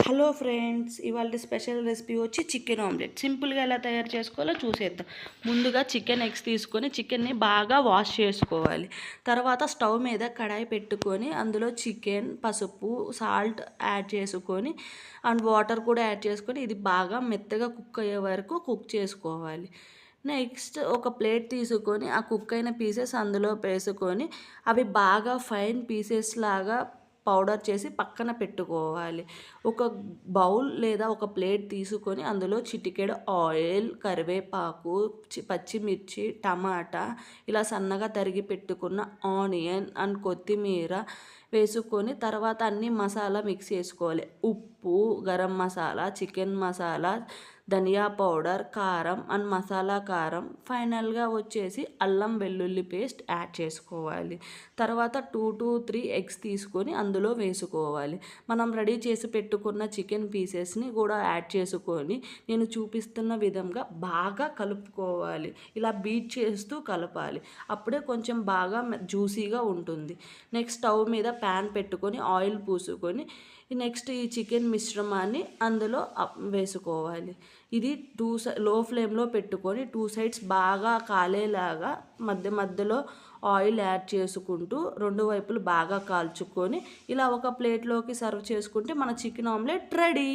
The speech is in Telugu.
హలో ఫ్రెండ్స్, ఇవాళ స్పెషల్ రెసిపీ వచ్చి చికెన్ ఆమ్లెట్. సింపుల్గా ఎలా తయారు చేసుకోవాలో చూసేద్దాం. ముందుగా చికెన్ ఎగ్స్ తీసుకొని చికెన్ని బాగా వాష్ చేసుకోవాలి. తర్వాత స్టవ్ మీద కడాయి పెట్టుకొని అందులో చికెన్, పసుపు, సాల్ట్ యాడ్ చేసుకొని అండ్ వాటర్ కూడా యాడ్ చేసుకొని ఇది బాగా మెత్తగా కుక్ అయ్యే వరకు కుక్ చేసుకోవాలి. నెక్స్ట్ ఒక ప్లేట్ తీసుకొని ఆ కుక్ అయిన పీసెస్ అందులో వేసుకొని అవి బాగా ఫైన్ పీసెస్ లాగా పౌడర్ చేసి పక్కన పెట్టుకోవాలి. ఒక బౌల్ లేదా ఒక ప్లేట్ తీసుకొని అందులో చిటికెడు ఆయిల్, కరివేపాకు, పచ్చిమిర్చి, టమాటా, ఇలా సన్నగా తరిగి పెట్టుకున్న ఆనియన్ అండ్ కొత్తిమీర వేసుకొని తర్వాత అన్ని మసాలా మిక్స్ చేసుకోవాలి. ఉప్పు, గరం మసాలా, చికెన్ మసాలా, ధనియా పౌడర్, కారం అండ్ మసాలా కారం, ఫైనల్గా వచ్చేసి అల్లం వెల్లుల్లి పేస్ట్ యాడ్ చేసుకోవాలి. తర్వాత 2 to 3 ఎగ్స్ తీసుకొని అందులో వేసుకోవాలి. మనం రెడీ చేసి పెట్టుకున్న చికెన్ పీసెస్ని కూడా యాడ్ చేసుకొని నేను చూపిస్తున్న విధంగా బాగా కలుపుకోవాలి. ఇలా బీట్ చేస్తూ కలపాలి. అప్పుడే కొంచెం బాగా జ్యూసీగా ఉంటుంది. నెక్స్ట్ స్టవ్ మీద ప్యాన్ పెట్టుకొని ఆయిల్ పూసుకొని నెక్స్ట్ ఈ చికెన్ మిశ్రమాన్ని అందులో వేసుకోవాలి. ఇది లో ఫ్లేమ్లో పెట్టుకొని 2 సైడ్స్ బాగా కాలేలాగా మధ్య మధ్యలో ఆయిల్ యాడ్ చేసుకుంటూ 2 వైపులు బాగా కాల్చుకొని ఇలా ఒక ప్లేట్లోకి సర్వ్ చేసుకుంటే మన చికెన్ ఆమ్లెట్ రెడీ.